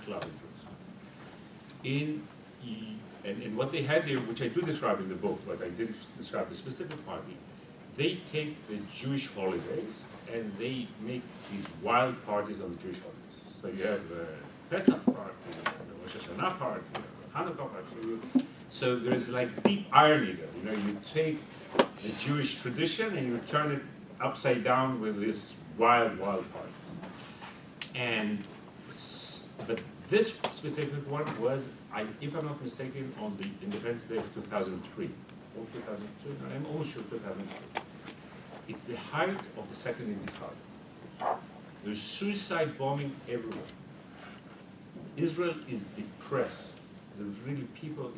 club in Jerusalem. And what they had there, which I do describe in the book, but I didn't describe the specific party, they take the Jewish holidays and they make these wild parties on the Jewish holidays. So you have the Pesach party, the Rosh Hashanah party, the Hanukkah party. So there's like deep irony there. You know, you take the Jewish tradition and you turn it upside down with this wild party. But this specific one was, if I'm not mistaken, on the Independence Day of 2003. Or 2002, I'm almost sure 2003. It's the height of the Second Intifada. There's suicide bombing everywhere. Israel is depressed. There's really people,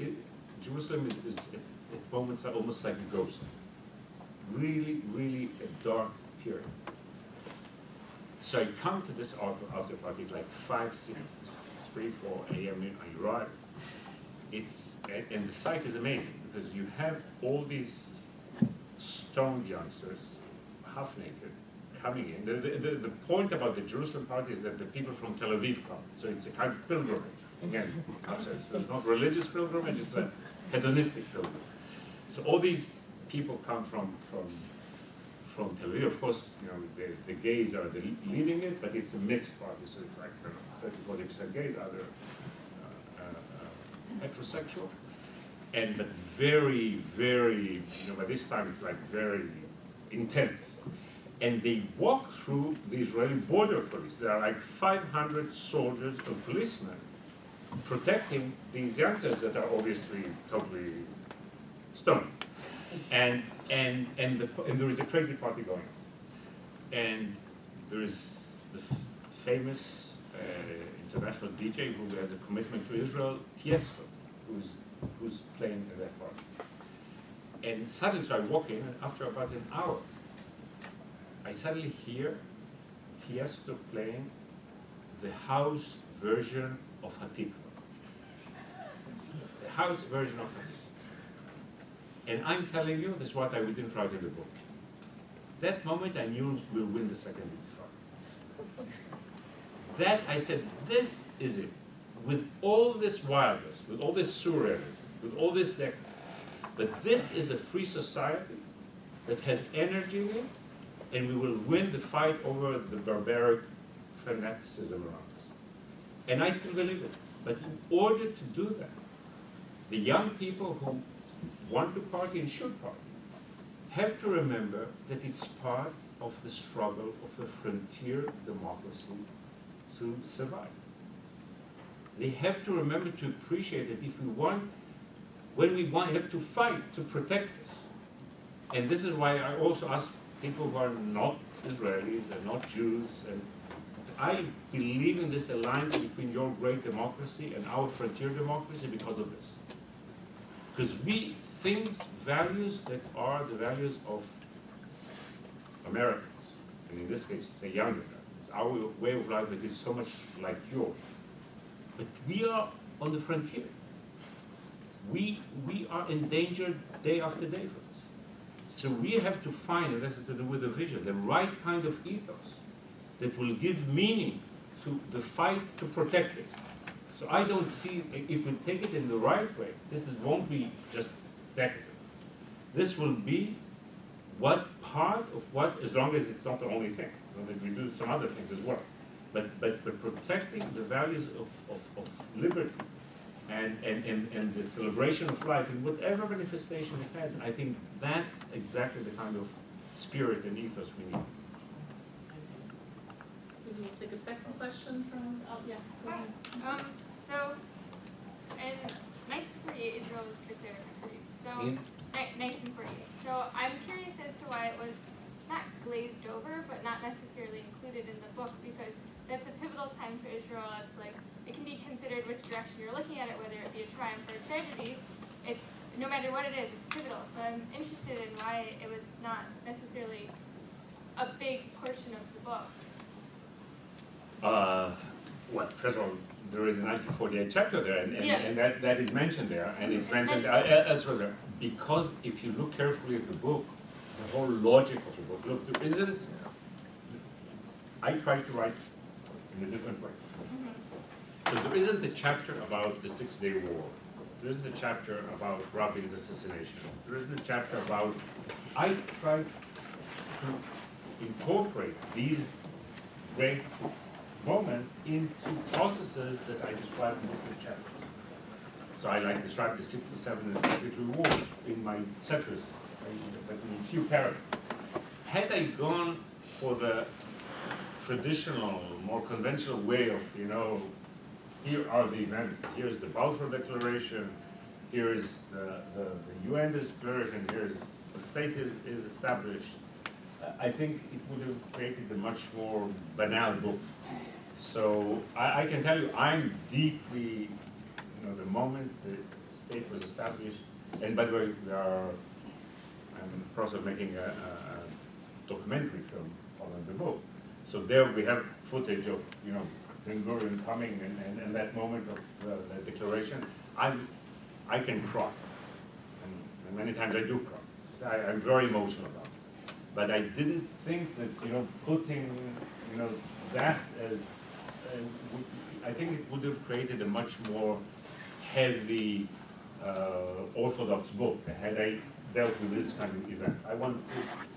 Jerusalem is at moments almost like a ghost. Really, really a dark period. So I come to this after party like 5, 6, 3, 4 a.m. I arrive. And the site is amazing because you have all these stoned youngsters, half naked, coming in. The point about the Jerusalem party is that the people from Tel Aviv come. So it's a kind of pilgrimage. Again, so it's not religious pilgrimage, it's a hedonistic pilgrimage. So all these people come from Tel Aviv. Of course, you know, the gays are leading it, but it's a mixed party, so it's like 30-40% gays, other heterosexual, but very, very, by this time it's like very intense. And they walk through the Israeli border police. There are like 500 soldiers and policemen protecting these youngsters that are obviously totally stoned. And there is a crazy party going on. And there is the famous international DJ who has a commitment to Israel, Tiesto, who's playing in that party. And suddenly, so I walk in, and after about an hour, I suddenly hear Tiesto playing the house version of Hatikva. The house version of Hatikva. And I'm telling you, this is what I didn't write in the book. That moment I knew we'll win the Second Intifada. That I said, this is it. With all this wildness, with all this surrealism, with all this, but this is a free society that has energy in it, and we will win the fight over the barbaric fanaticism around us. And I still believe it. But in order to do that, the young people who want to party and should party have to remember that it's part of the struggle of a frontier democracy to survive. They have to remember to appreciate that if we want, when we want, have to fight to protect this. And this is why I also ask people who are not Israelis and not Jews, and I believe in this alliance between your great democracy and our frontier democracy because of this. Because we think values that are the values of Americans, and in this case, it's a younger Americans. It's our way of life that is so much like yours. But we are on the frontier. We are endangered day after day for this. So we have to find, and this is to do with the vision, the right kind of ethos that will give meaning to the fight to protect this. So I don't see, if we take it in the right way, won't be just decadence. This will be what part of what, as long as it's not the only thing, that we do some other things as well. But protecting the values of liberty and the celebration of life in whatever manifestation it has, and I think that's exactly the kind of spirit and ethos we need. Maybe we'll take a second question from, yeah. Hi. So, in 1948, Israel was declared a country. So, 1948. So, I'm curious as to why it was not glazed over, but not necessarily included in the book, because that's a pivotal time for Israel. It's like, it can be considered which direction you're looking at it, whether it be a triumph or a tragedy. It's, no matter what it is, it's pivotal. So I'm interested in why it was not necessarily a big portion of the book. Well, first of all, there is a 1948 chapter there, and that is mentioned there, and it's mentioned elsewhere there. Because if you look carefully at the book, the whole logic of the book, look, there isn't, I try to write in a different way. So there isn't a chapter about the Six-Day War. There isn't a chapter about Rabin's assassination. There isn't a chapter about, I tried to incorporate these great moments into processes that I described in different chapters. So I described the 67 and 73 war in my chapters, but in a few paragraphs. Had I gone for the traditional, more conventional way of, here are the events, here's the Balfour Declaration, here's the UN Declaration, here's the state is established, I think it would have created a much more banal book. So I can tell you, I'm deeply, the moment the state was established, and by the way, I'm in the process of making a documentary film following the book. So there we have footage of, Ben Gurion coming and that moment of the declaration. I can cry, and many times I do cry. I'm very emotional about it. But I didn't think that, putting, that as, I think it would have created a much more heavy, orthodox book had I dealt with this kind of event. I wanted,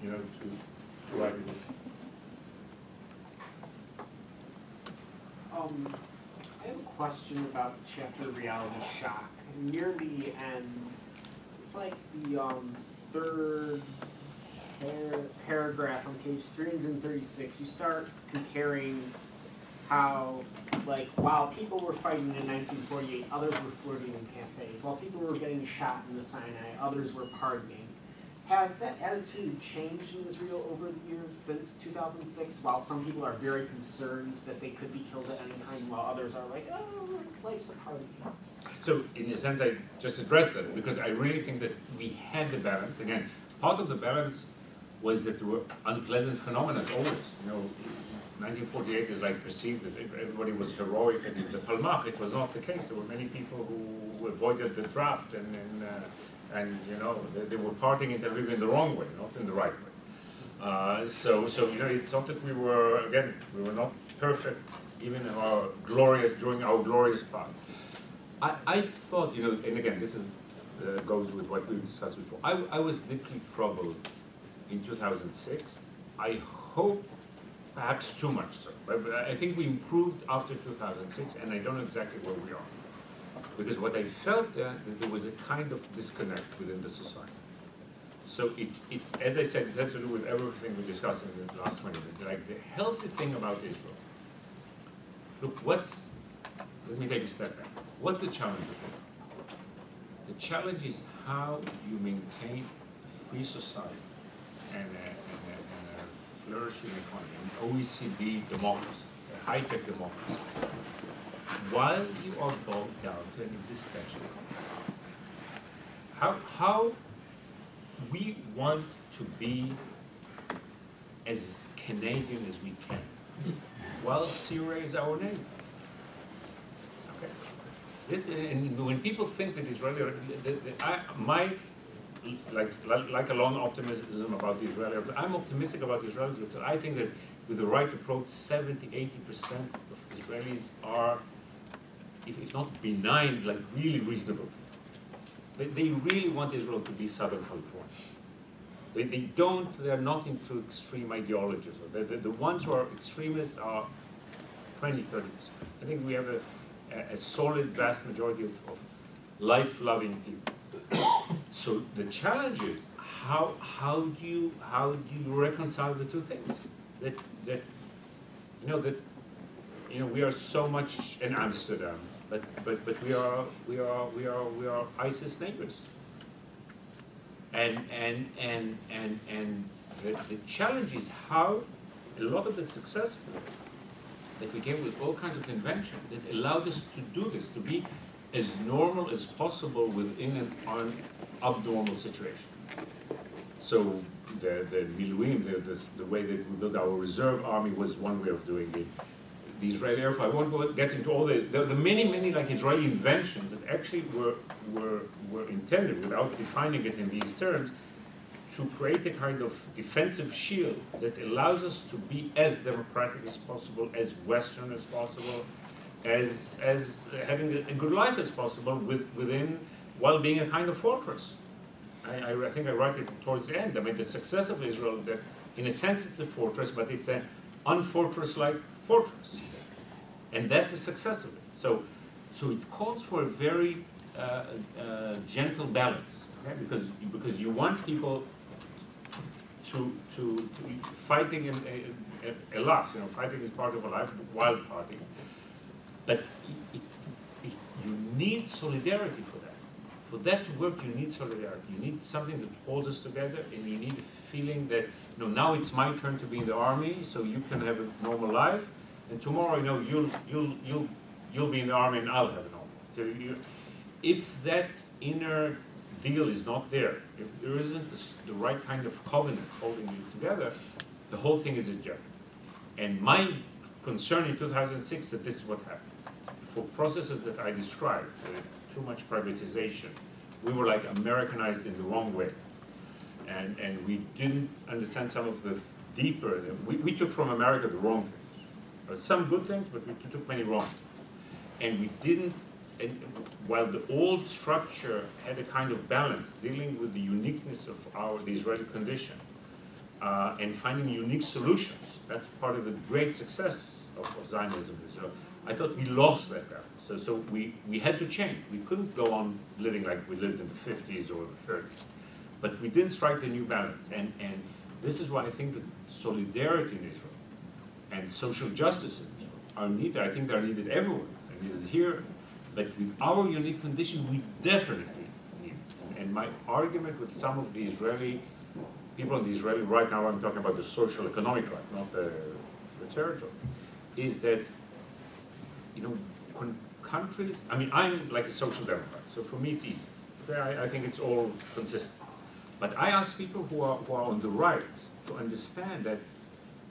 to write it. I have a question about the chapter Reality Shock. Near the end, it's like the third paragraph on page 336, you start comparing how, while people were fighting in 1948, others were flirting in cafes. While people were getting shot in the Sinai, others were pardoning. Has that attitude changed in Israel over the years since 2006? While some people are very concerned that they could be killed at any time, while others are like, oh, life's a party. So in a sense, I just addressed that because I really think that we had the balance. Again, part of the balance was that there were unpleasant phenomena always. 1948 is perceived as if everybody was heroic, and in the Palmach it was not the case. There were many people who avoided the draft and they were partying in Tel Aviv in the wrong way, not in the right way. So it's not that we were not perfect, even during our glorious part. I thought, and again, this is goes with what we discussed before. I was deeply troubled in 2006. I hope perhaps too much so. But I think we improved after 2006, and I don't know exactly where we are. Because what I felt that there was a kind of disconnect within the society. So it's, as I said, it has to do with everything we discussed in the last 20 minutes. The healthy thing about Israel, look, let me take a step back. What's the challenge with Israel? The challenge is how you maintain a free society and a flourishing economy, an OECD democracy, a high-tech democracy, while you are bogged down to an existential crisis. How we want to be as Canadian as we can, while Syria is our neighbor. Okay. And when people think that Israeli, like a lone optimism about the Israelis, I'm optimistic about the Israelis because I think that with the right approach, 70–80% of Israelis are, if not benign, really reasonable. They really want Israel to be Southern California. They're not into extreme ideologies. The ones who are extremists are 20–30%. I think we have a solid, vast majority of life-loving people. So the challenge is how do you reconcile the two things? That we are so much in Amsterdam, but we are ISIS neighbors. And the challenge is how a lot of the success that we came with all kinds of invention that allowed us to do this, to be as normal as possible within an abnormal situation. So the Miluim, the way that we built our reserve army was one way of doing it. The Israeli Air Force, I won't get into all the many Israeli inventions that actually were intended, without defining it in these terms, to create a kind of defensive shield that allows us to be as democratic as possible, as Western as possible, as having a good life as possible within, while being a kind of fortress. I think I write it towards the end. I mean, the success of Israel, that in a sense it's a fortress, but it's an unfortress-like fortress. And that's a success of it. So it calls for a very gentle balance, okay? Because you want people to fighting a loss, fighting is part of a life, wild party. But you need solidarity for that. For that to work, you need solidarity. You need something that holds us together, and you need a feeling that now it's my turn to be in the army, so you can have a normal life, and tomorrow you'll be in the army and I'll have a normal. So if that inner deal is not there, if there isn't the right kind of covenant holding you together, the whole thing is a joke. And my concern in 2006 that this is what happened. For processes that I described, too much privatization, we were like Americanized in the wrong way. And we didn't understand some of the deeper, we took from America the wrong things. Some good things, but we took many wrong. And we didn't, and while the old structure had a kind of balance, dealing with the uniqueness of the Israeli condition, and finding unique solutions, that's part of the great success of Zionism. So I thought we lost that balance. So we had to change. We couldn't go on living like we lived in the 50s or the 30s. But we didn't strike the new balance. And this is why I think that solidarity in Israel and social justice in Israel are needed. I think they're needed everywhere. They're needed here. But with our unique condition, we definitely need it. And my argument with some of the Israeli people in the Israeli right now, I'm talking about the social economic right, not the territory, is that, countries, I mean, I'm like a social democrat, so for me it's easy. Okay, I think it's all consistent. But I ask people who are on the right to understand that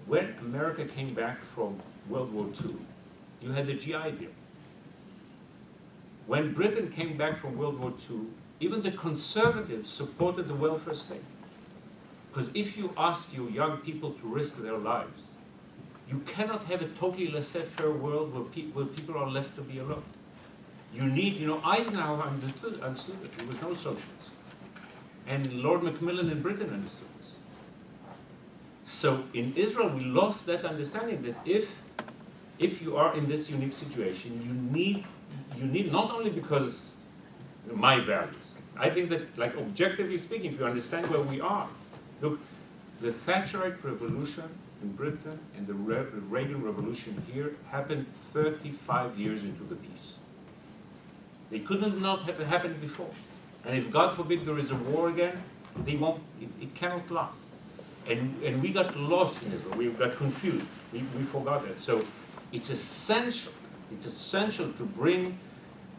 when America came back from World War II, you had the GI Bill. When Britain came back from World War II, even the conservatives supported the welfare state. Because if you ask your young people to risk their lives, you cannot have a totally laissez-faire world where people are left to be alone. You need, Eisenhower understood it. There was no socialist. And Lord Macmillan in Britain understood this. So in Israel, we lost that understanding that if you are in this unique situation, you need not only because my values. I think that, like, objectively speaking, if you understand where we are, look, the Thatcherite revolution in Britain and the Reagan revolution here happened 35 years into the peace. They couldn't not have happened before. And if, God forbid, there is a war again, it cannot last. And we got lost in Israel. We got confused. We forgot that. So it's essential to bring,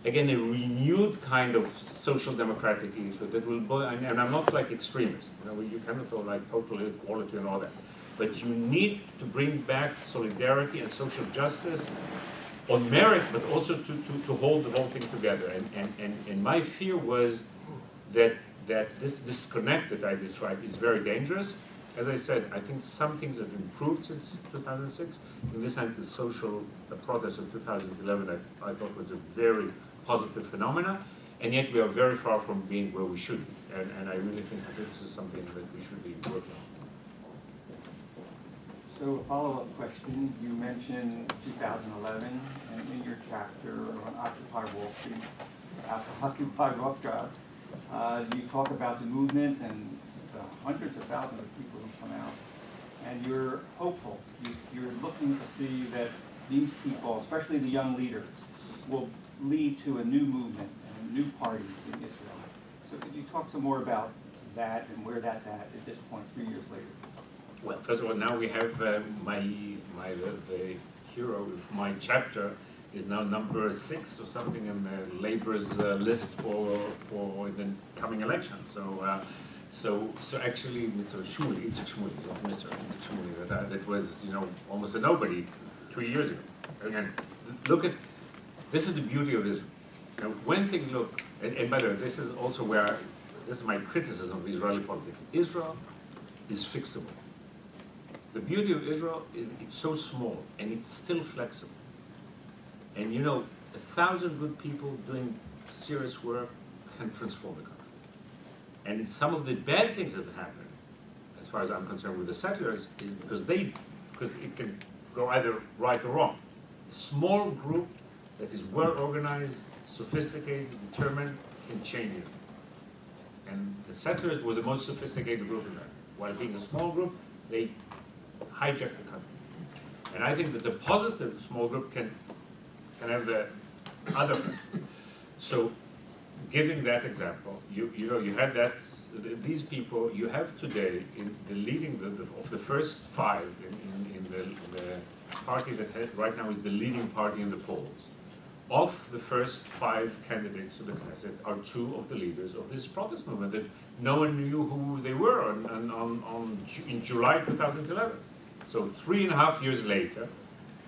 again, a renewed kind of social democratic issue that will, and I'm not like extremist, you cannot go like total equality and all that. But you need to bring back solidarity and social justice on merit, but also to hold the whole thing together. And my fear was that this disconnect that I described is very dangerous. As I said, I think some things have improved since 2006. In this sense, the social protest of 2011 I thought was a very positive phenomena, and yet we are very far from being where we should be. And I really think that this is something that we should be working on. So a follow-up question, you mentioned 2011, and in your chapter on Occupy Wall Street, Occupy Wall Street, you talk about the movement and the hundreds of thousands of people who come out, and you're hopeful. You're looking to see that these people, especially the young leaders, will lead to a new movement and a new party in Israel. So could you talk some more about that and where that's at this point, 3 years later? Well, first of all, now we have the hero of my chapter is now number 6 or something in the Labor's list for the coming election. So actually, Mr. Shmuley, Itzhak Shmuley, Mr. Itzhak Shmuley, that was almost a nobody 2 years ago. Again, look at this is the beauty of Israel. When things look, and by the way, this is also this is my criticism of Israeli politics. Israel is fixable. The beauty of Israel is it's so small and it's still flexible. And 1,000 good people doing serious work can transform the country. And some of the bad things that happen, as far as I'm concerned, with the settlers, is because it can go either right or wrong. A small group that is well organized, sophisticated, determined, can change it. And the settlers were the most sophisticated group in that. While being a small group, they hijacked the country. And I think that the positive small group can have the other. So, giving that example, you had that. These people you have today in the leading of the first five in the party that right now is the leading party in the polls. Of the first five candidates to the Knesset are two of the leaders of this protest movement that no one knew who they were in July 2011. So 3.5 years later,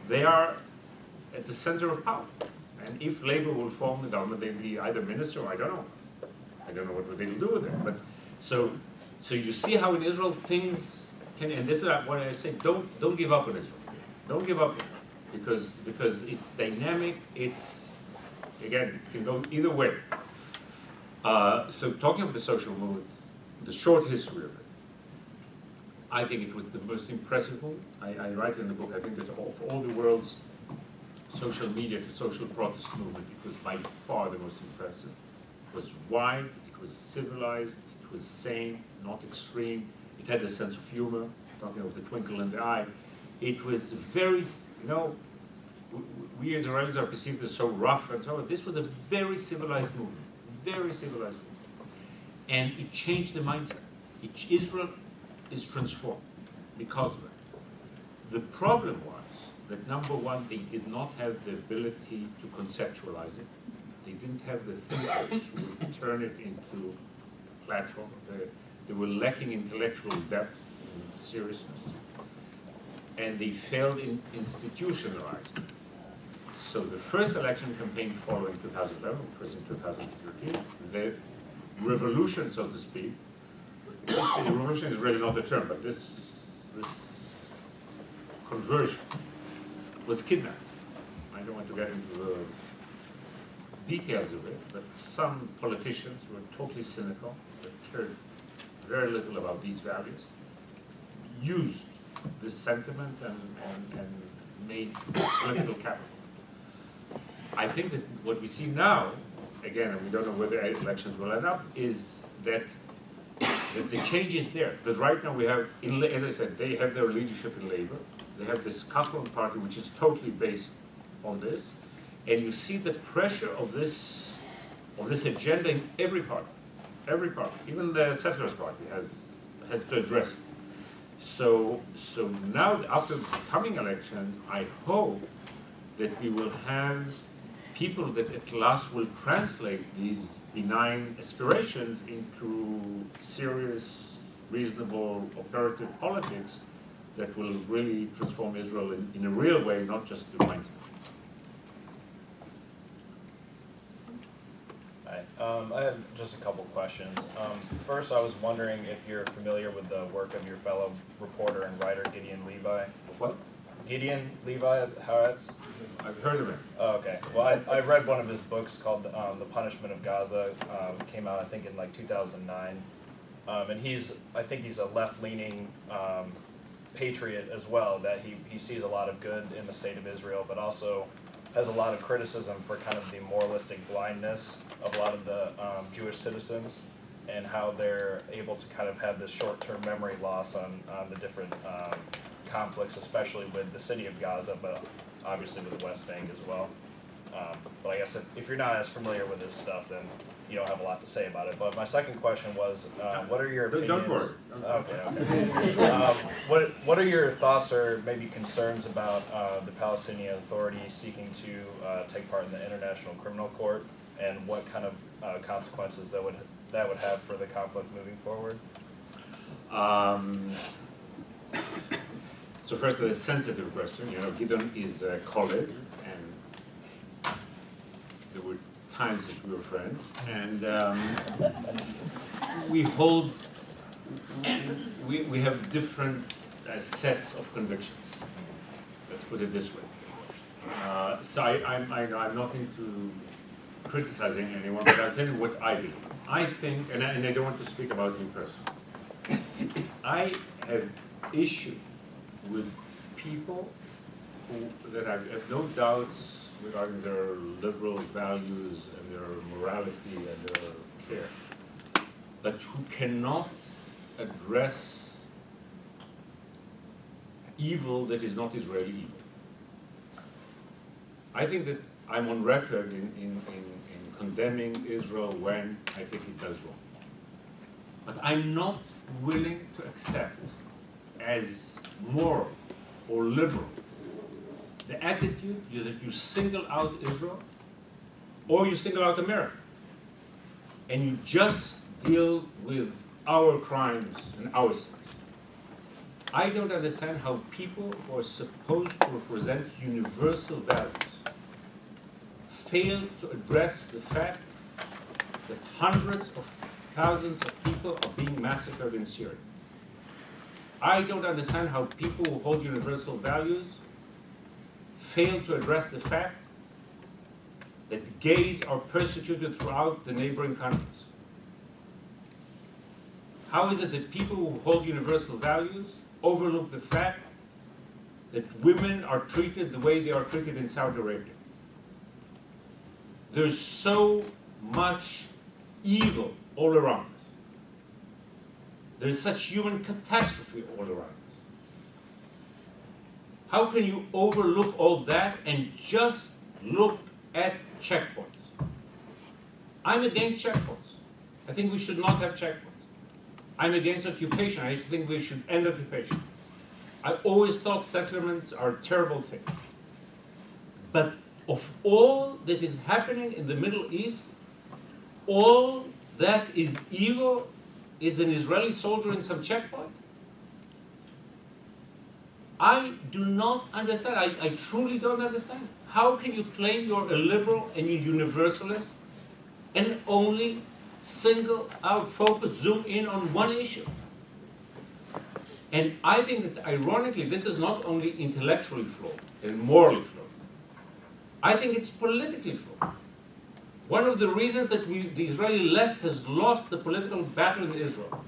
they are at the center of power. And if Labour will form the government, they'll be either minister or I don't know. I don't know what they will do with it. But so you see how in Israel things can, and this is what I say, don't give up on Israel. Don't give up on Israel. Because it's dynamic, again, it can go either way. So talking about the social movement, the short history of it, I think it was the most impressive movement. I write in the book, I think that of all the world's social media to social protest movement, it was by far the most impressive. It was wide, it was civilized, it was sane, not extreme. It had a sense of humor, talking of the twinkle in the eye. It was very, we Israelis are perceived as so rough and so on. This was a very civilized movement, very civilized movement. And it changed the mindset. Israel is transformed because of it. The problem was that number one, they did not have the ability to conceptualize it. They didn't have the thinkers who would turn it into a platform. They were lacking intellectual depth and seriousness. And they failed in institutionalizing it. So the first election campaign following 2011, which was in 2013, the revolution, so to speak, revolution is really not a term, but this conversion was kidnapped. I don't want to get into the details of it, but some politicians were totally cynical, that cared very little about these values, used this sentiment and made political capital. I think that what we see now, again, and we don't know where the elections will end up, is that the change is there. Because right now we have, as I said, they have their leadership in Labour. They have this Kahlon party, which is totally based on this. And you see the pressure of this agenda in every party. Every party. Even the Settlers Party has to address it. So now, after the coming elections, I hope that we will have people that at last will translate these benign aspirations into serious, reasonable, operative politics that will really transform Israel in a real way, not just the mindset. Hi, I have just a couple questions. First, I was wondering if you're familiar with the work of your fellow reporter and writer Gideon Levi. What? Gideon Levi Haaretz? I've heard of it. Oh, okay. Well, I read one of his books called The Punishment of Gaza. Came out, I think, in like 2009. And I think he's a left-leaning patriot as well, that he sees a lot of good in the state of Israel, but also has a lot of criticism for kind of the moralistic blindness of a lot of the Jewish citizens and how they're able to kind of have this short-term memory loss on the different conflicts, especially with the city of Gaza, but obviously with the West Bank as well. But I guess if you're not as familiar with this stuff, then you don't have a lot to say about it. But my second question was, what are your opinions? Don't worry. Okay. What are your thoughts or maybe concerns about the Palestinian Authority seeking to take part in the International Criminal Court, and what kind of consequences that would have for the conflict moving forward? So first, the sensitive question. Gideon is a colleague, and there were times that we were friends, and we have different sets of convictions. Let's put it this way. So I'm not into criticizing anyone, but I'll tell you what I believe. I think, and I don't want to speak about me personally, I have issue with people that I have no doubts regarding their liberal values and their morality and their care, but who cannot address evil that is not Israeli evil. I think that I'm on record in condemning Israel when I think it does wrong. But I'm not willing to accept as moral or liberal the attitude that you single out Israel or you single out America and you just deal with our crimes and our sins. I don't understand how people who are supposed to represent universal values fail to address the fact that hundreds of thousands of people are being massacred in Syria. I don't understand how people who hold universal values fail to address the fact that gays are persecuted throughout the neighboring countries. How is it that people who hold universal values overlook the fact that women are treated the way they are treated in Saudi Arabia? There's so much evil all around us. There's such human catastrophe all around us. How can you overlook all that and just look at checkpoints? I'm against checkpoints. I think we should not have checkpoints. I'm against occupation. I think we should end occupation. I always thought settlements are a terrible thing. But of all that is happening in the Middle East, all that is evil is an Israeli soldier in some checkpoint? I do not understand. I truly don't understand. How can you claim you're a liberal and you're universalist and only single out, focus, zoom in on one issue? And I think that ironically, this is not only intellectually flawed and morally flawed. I think it's politically flawed. One of the reasons that the Israeli left has lost the political battle in Israel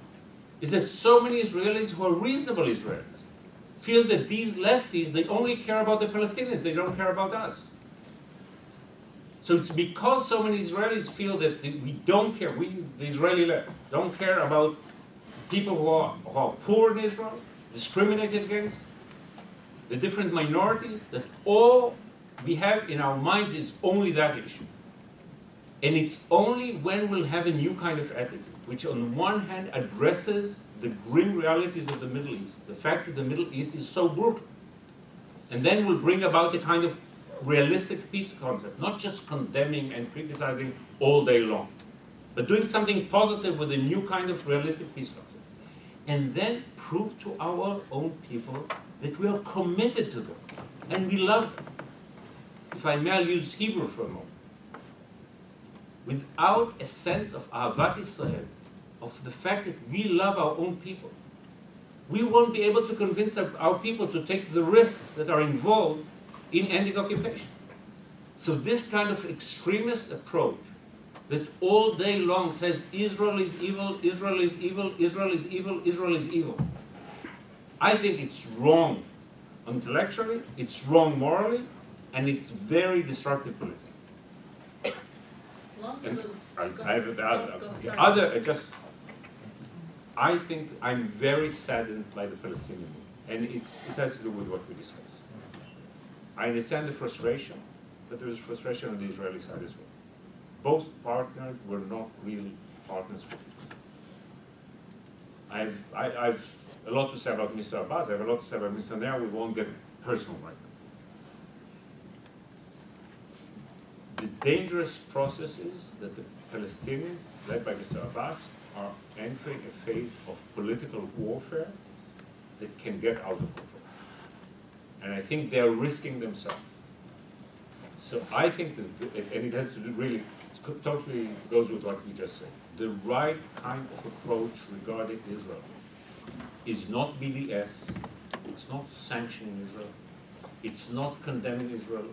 is that so many Israelis who are reasonable Israelis feel that these lefties, they only care about the Palestinians, they don't care about us. So it's because so many Israelis feel that we don't care, we, the Israeli left, don't care about people who are poor in Israel, discriminated against, the different minorities, that all we have in our minds is only that issue. And it's only when we'll have a new kind of attitude, which on one hand addresses the grim realities of the Middle East, the fact that the Middle East is so brutal, and then will bring about a kind of realistic peace concept, not just condemning and criticizing all day long, but doing something positive with a new kind of realistic peace concept. And then prove to our own people that we are committed to them, and we love them. If I may, I'll use Hebrew for a moment. Without a sense of Ahavat Israel, of the fact that we love our own people, we won't be able to convince our people to take the risks that are involved in ending occupation. So this kind of extremist approach that all day long says Israel is evil, Israel is evil, Israel is evil, Israel is evil, I think it's wrong intellectually, it's wrong morally, and it's very destructive politically. And I have the other, I think I'm very saddened by the Palestinian movement, and it has to do with what we discussed. I understand the frustration, but there is frustration on the Israeli side as well. Both partners were not real partners for peace. I've a lot to say about Mr. Abbas, I have a lot to say about Mr. Netanyahu, we won't get personal right now. The dangerous process is that the Palestinians, led by Mr. Abbas, are entering a phase of political warfare that can get out of control. And I think they are risking themselves. So I think that, and it has to do really, it totally goes with what we just said. The right kind of approach regarding Israel is not BDS, it's not sanctioning Israel, it's not condemning Israel,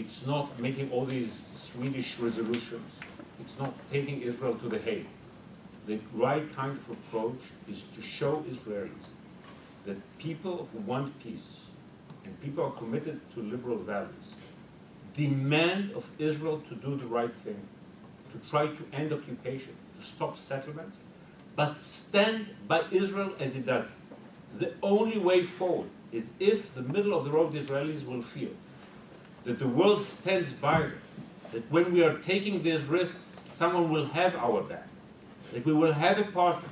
It's not making all these Swedish resolutions. It's not taking Israel to The Hague. The right kind of approach is to show Israelis that people who want peace and people are committed to liberal values demand of Israel to do the right thing, to try to end occupation, to stop settlements, but stand by Israel as it does it. The only way forward is if the middle-of-the-road Israelis will feel that the world stands by them, that when we are taking these risks, someone will have our back, that we will have a partner.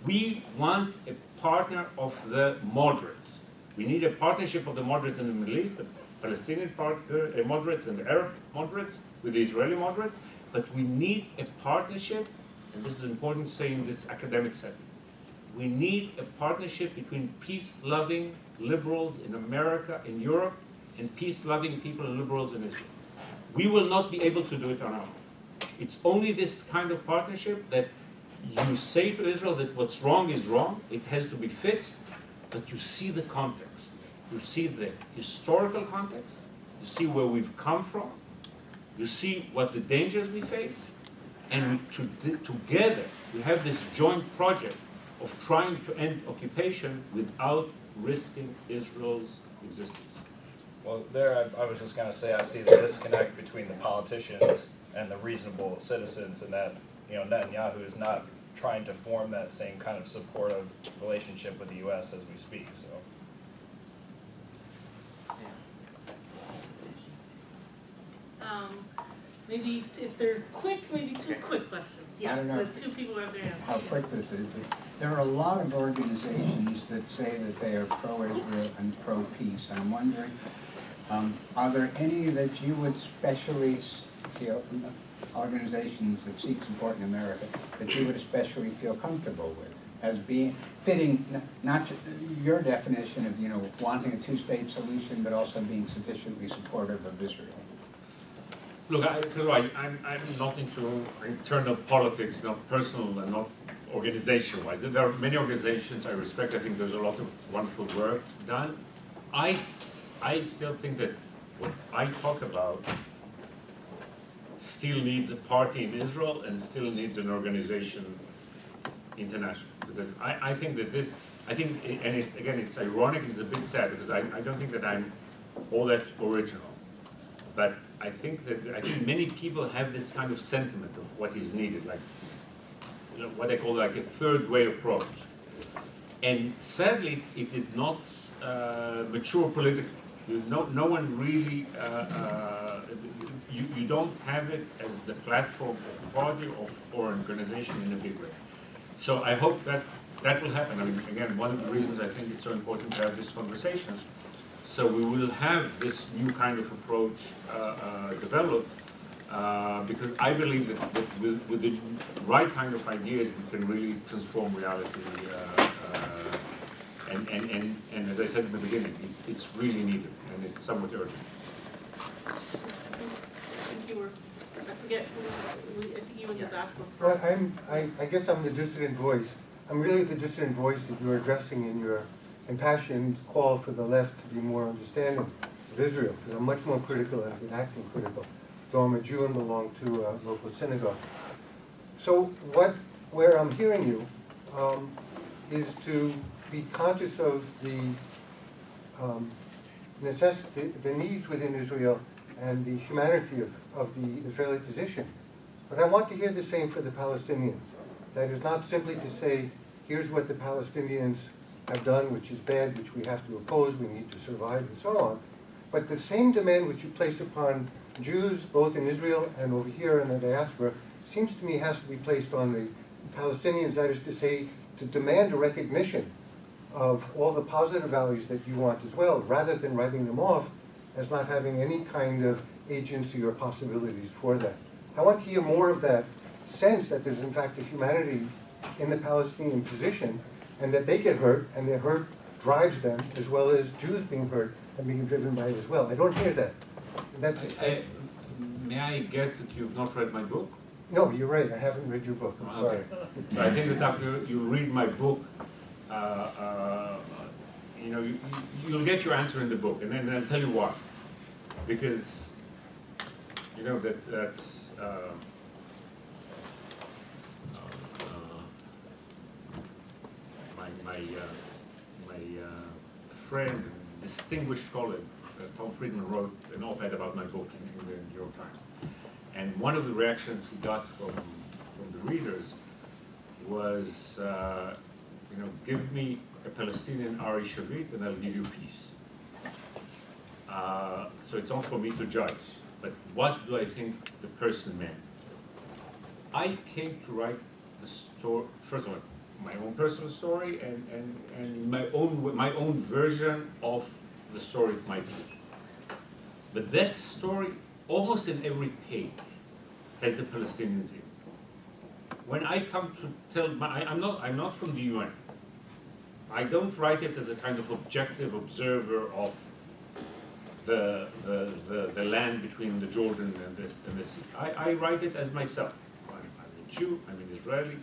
We want a partner of the moderates. We need a partnership of the moderates in the Middle East, the Palestinian moderates and the Arab moderates with the Israeli moderates, but we need a partnership, and this is important to say in this academic setting. We need a partnership between peace-loving liberals in America, in Europe, and peace-loving people and liberals in Israel. We will not be able to do it on our own. It's only this kind of partnership that you say to Israel that what's wrong is wrong, it has to be fixed, but you see the context. You see the historical context, you see where we've come from, you see what the dangers we face, and together we have this joint project of trying to end occupation without risking Israel's existence. Well, there, I was just going to say, I see the disconnect between the politicians and the reasonable citizens, and that, Netanyahu is not trying to form that same kind of supportive relationship with the U.S. as we speak. So, Maybe if they're quick, maybe two quick questions. Yeah, I don't know the two people have their hands. how quick this is, but there are a lot of organizations that say that they are pro-Israel and pro-peace. I'm wondering, are there any that you would specially feel, organizations that seek support in America, that you would especially feel comfortable with as being fitting not your definition of wanting a two-state solution, but also being sufficiently supportive of Israel? Look, first of all, I'm not into internal politics, not personal and not organization-wise. There are many organizations I respect. I think there's a lot of wonderful work done. I still think that what I talk about still needs a party in Israel and still needs an organization international. Because I think that this, and it's ironic and it's a bit sad because I don't think that I'm all that original. But I think many people have this kind of sentiment of what is needed, like what I call like a third way approach. And sadly, it did not mature politically. No one really, you don't have it as the platform of a party or an organization in a big way. So I hope that will happen. I mean, again, one of the reasons I think it's so important to have this conversation. So we will have this new kind of approach developed because I believe that with the right kind of ideas we can really transform reality. And as I said in the beginning, it's really needed and it's somewhat urgent. I think you were, I forget, I think you were in the back Well, before. I guess I'm the dissident voice. I'm really the dissident voice that you're addressing in your impassioned call for the left to be more understanding of Israel, because I'm much more critical and I've been acting critical, though I'm a Jew and belong to a local synagogue. So where I'm hearing you is to be conscious of the necessity, the needs within Israel and the humanity of the Israeli position. But I want to hear the same for the Palestinians. That is not simply to say, here's what the Palestinians have done, which is bad, which we have to oppose, we need to survive, and so on. But the same demand which you place upon Jews, both in Israel and over here in the diaspora, seems to me has to be placed on the Palestinians, that is to say, to demand a recognition of all the positive values that you want as well, rather than writing them off as not having any kind of agency or possibilities for that. I want to hear more of that sense that there's in fact a humanity in the Palestinian position, and that they get hurt, and their hurt drives them, as well as Jews being hurt and being driven by it as well. I don't hear that. May I guess that you've not read my book? No, you're right. I haven't read your book. I'm sorry. So I think that after you read my book, you'll get your answer in the book, and then I'll tell you why. Because You know that my friend, distinguished colleague, Tom Friedman, wrote an op-ed about my book in the New York Times. And one of the reactions he got from the readers was, give me a Palestinian Ari Shavit and I'll give you peace. So it's not for me to judge, but what do I think the person meant? I came to write the story, first of all, my own personal story and my own version of the story of my people. But that story, almost in every page, has the Palestinians in. When I come to tell, I'm not from the UN. I don't write it as a kind of objective observer of the land between the Jordan and the sea. I write it as myself. I'm a Jew, I'm an Israeli.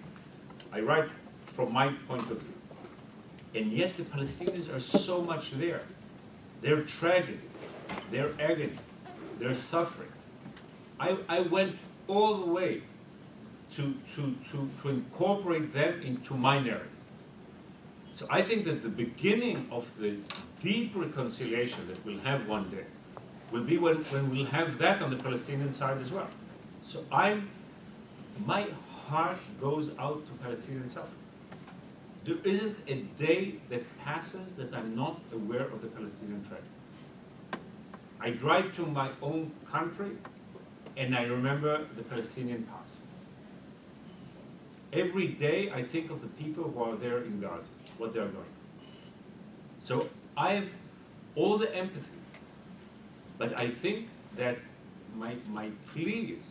I write from my point of view. And yet the Palestinians are so much there. Their tragedy, their agony, their suffering. I went all the way to incorporate them into my narrative. So I think that the beginning of the deep reconciliation that we'll have one day will be when we'll have that on the Palestinian side as well. So my heart goes out to Palestinian suffering. There isn't a day that passes that I'm not aware of the Palestinian tragedy. I drive to my own country and I remember the Palestinian past. Every day I think of the people who are there in Gaza, what they are going. So I have all the empathy, but I think that my plea is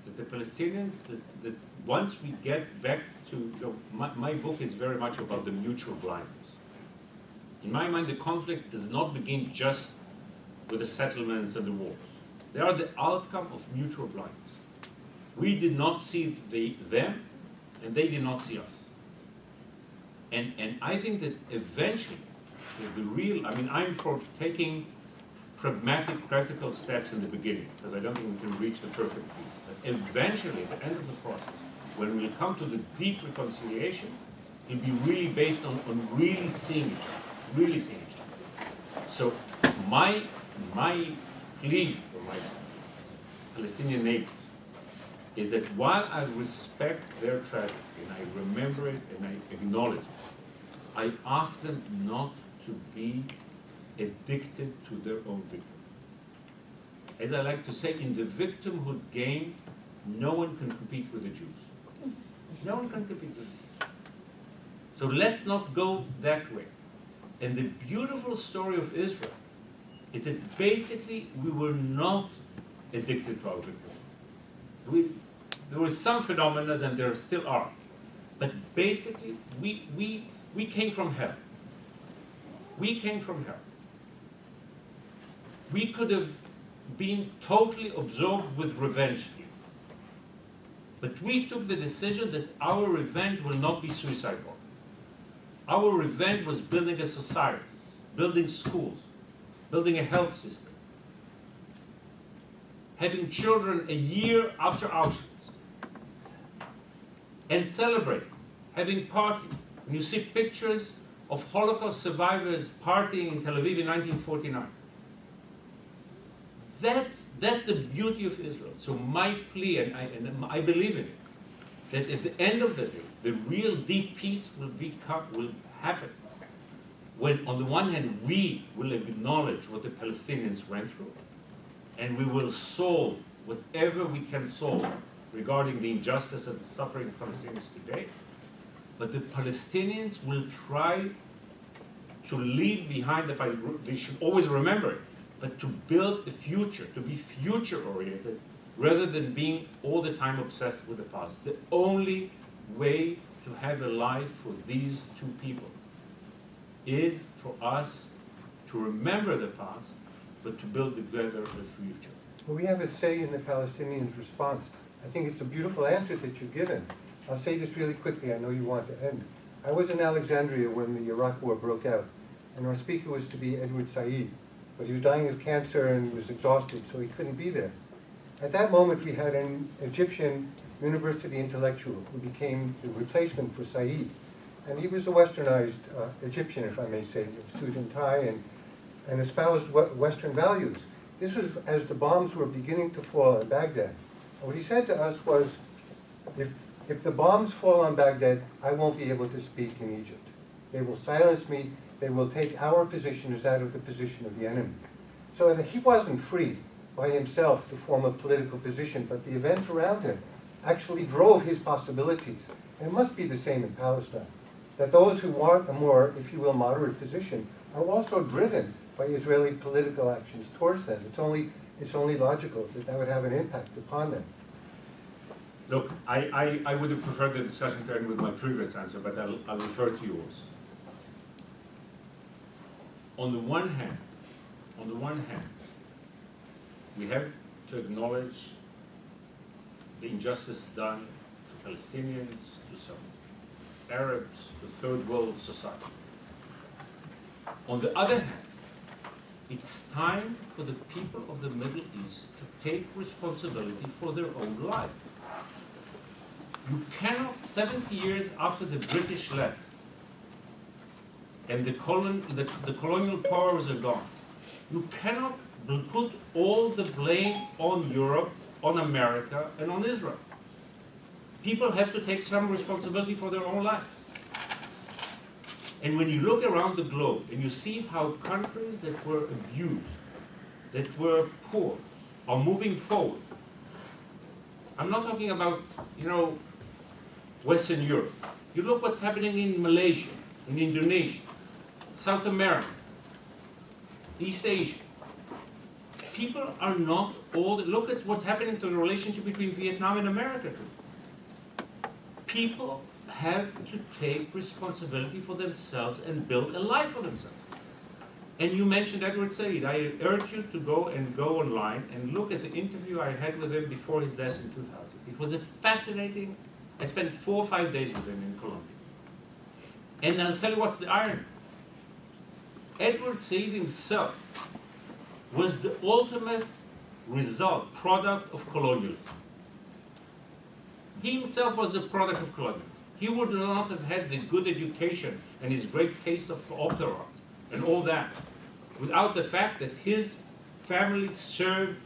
that the Palestinians, that once we get back to, my book is very much about the mutual blindness. In my mind, the conflict does not begin just with the settlements and the wars. They are the outcome of mutual blindness. We did not see them, and they did not see us. And I think that eventually, I'm for taking pragmatic, practical steps in the beginning, because I don't think we can reach the perfect peace. But eventually, at the end of the process, when we come to the deep reconciliation, it'll be really based on really seeing each other, really seeing each other. So my plea for my Palestinian neighbors is that while I respect their tragedy, and I remember it and I acknowledge it, I ask them not to be addicted to their own victim. As I like to say, in the victimhood game, no one can compete with the Jews. No one can compete with the Jews. So let's not go that way. And the beautiful story of Israel is that basically we were not addicted to our victimhood. There were some phenomena, and there still are. But basically, we came from hell. We came from hell. We could have been totally absorbed with revenge. But we took the decision that our revenge will not be suicide bomb. Our revenge was building a society, building schools, building a health system, having children a year after Auschwitz, and celebrating, having parties. When you see pictures of Holocaust survivors partying in Tel Aviv in 1949, that's the beauty of Israel. So my plea, and I believe in it, that at the end of the day, the real deep peace will happen when, on the one hand, we will acknowledge what the Palestinians went through, and we will solve whatever we can solve regarding the injustice and the suffering of Palestinians today. But the Palestinians will try to leave behind they should always remember it, but to build a future, to be future-oriented, rather than being all the time obsessed with the past. The only way to have a life for these two people is for us to remember the past, but to build together a future. Well, we have a say in the Palestinians' response. I think it's a beautiful answer that you've given. I'll say this really quickly. I know you want to end. I was in Alexandria when the Iraq War broke out, and our speaker was to be Edward Said, but he was dying of cancer and was exhausted, so he couldn't be there. At that moment, we had an Egyptian university intellectual who became the replacement for Said. And he was a westernized Egyptian, if I may say, suit and tie, and espoused Western values. This was as the bombs were beginning to fall in Baghdad. And what he said to us was, if the bombs fall on Baghdad, I won't be able to speak in Egypt. They will silence me. They will take our position as that of the position of the enemy. So he wasn't free by himself to form a political position, but the events around him actually drove his possibilities. And it must be the same in Palestine, that those who want a more, if you will, moderate position are also driven by Israeli political actions towards them. It's only logical that that would have an impact upon them. Look, I would have preferred the discussion to end with my previous answer, but I'll refer to yours. On the one hand, we have to acknowledge the injustice done to Palestinians, to some Arabs, to third world society. On the other hand, it's time for the people of the Middle East to take responsibility for their own life. You cannot, 70 years after the British left, and the colonial powers are gone, you cannot put all the blame on Europe, on America, and on Israel. People have to take some responsibility for their own lives. And when you look around the globe and you see how countries that were abused, that were poor, are moving forward. I'm not talking about, Western Europe. You look what's happening in Malaysia, in Indonesia, South America, East Asia. People are not all, look at what's happening to the relationship between Vietnam and America too. People have to take responsibility for themselves and build a life for themselves. And you mentioned Edward Said. I urge you to go online and look at the interview I had with him before his death in 2000. It was a fascinating, I spent 4 or 5 days with him in Colombia. And I'll tell you what's the irony. Edward Said himself was the ultimate product of colonialism. He himself was the product of colonialism. He would not have had the good education and his great taste of opera and all that without the fact that his family served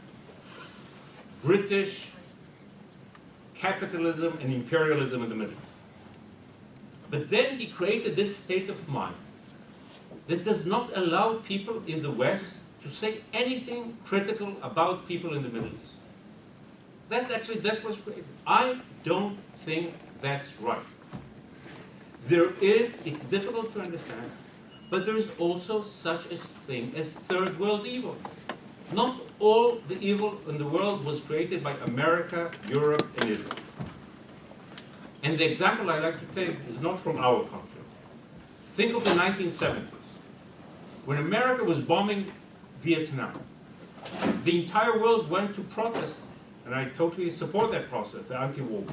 British capitalism and imperialism in the Middle East. But then he created this state of mind that does not allow people in the West to say anything critical about people in the Middle East. That was created. I don't think that's right. It's difficult to understand, but there is also such a thing as third world evil. Not all the evil in the world was created by America, Europe, and Israel. And the example I like to take is not from our country. Think of the 1970s, when America was bombing Vietnam. The entire world went to protest, and I totally support that process, the anti-war.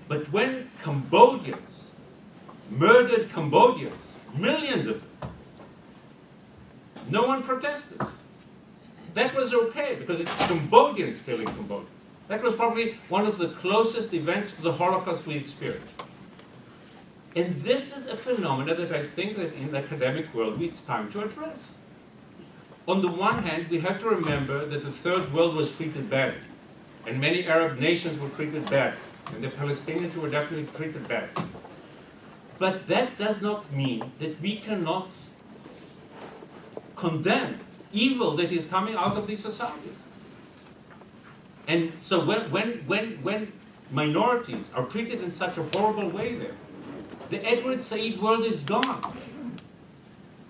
But when Cambodians murdered Cambodians, millions of them, no one protested. That was okay, because it's Cambodians killing Cambodians. That was probably one of the closest events to the Holocaust we experienced. And this is a phenomenon that I think that in the academic world it's time to address. On the one hand, we have to remember that the third world was treated badly, and many Arab nations were treated badly, and the Palestinians were definitely treated badly. But that does not mean that we cannot condemn evil that is coming out of these societies. And so when minorities are treated in such a horrible way there, the Edward Said world is gone.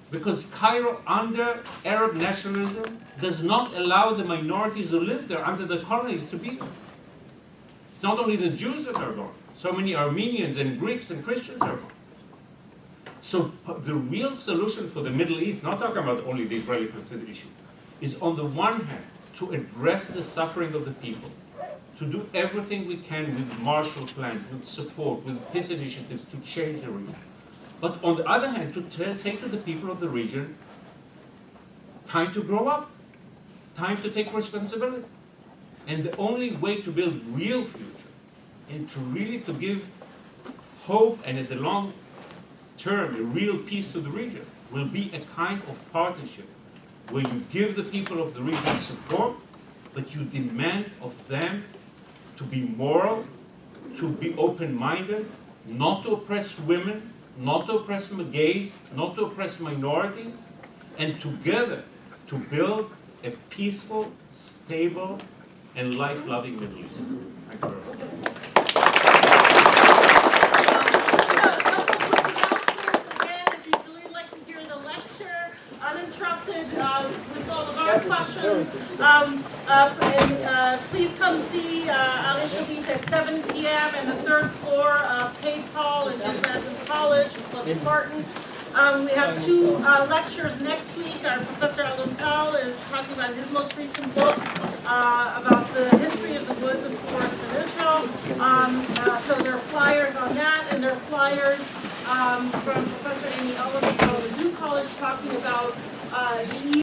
Because Cairo, under Arab nationalism, does not allow the minorities who live there under the colonies to be there. It's not only the Jews that are gone. So many Armenians and Greeks and Christians are gone. So the real solution for the Middle East, not talking about only the Israeli-Palestinian issue, is on the one hand to address the suffering of the people, to do everything we can with Marshall plans, with support, with peace initiatives to change the region. But on the other hand, to say to the people of the region, time to grow up, time to take responsibility. And the only way to build real future and to really to give hope and at the long term a real peace to the region will be a kind of partnership where you give the people of the region support, but you demand of them to be moral, to be open-minded, not to oppress women, not to oppress gays, not to oppress minorities, and together to build a peaceful, stable, and life-loving Middle East. Thank you very much. Again, if you'd really like to hear the lecture, uninterrupted, with all of our questions, please come see Ali Shavit at 7 p.m. in the 3rd floor of Case Hall in Dissident College in Club Spartan. We have 2 lectures next week. Our Professor Al-Tal is talking about his most recent book about the history of the woods and forests in Israel. So there are flyers on that, and there are flyers from Professor Amy Oliver from the Zoo College talking about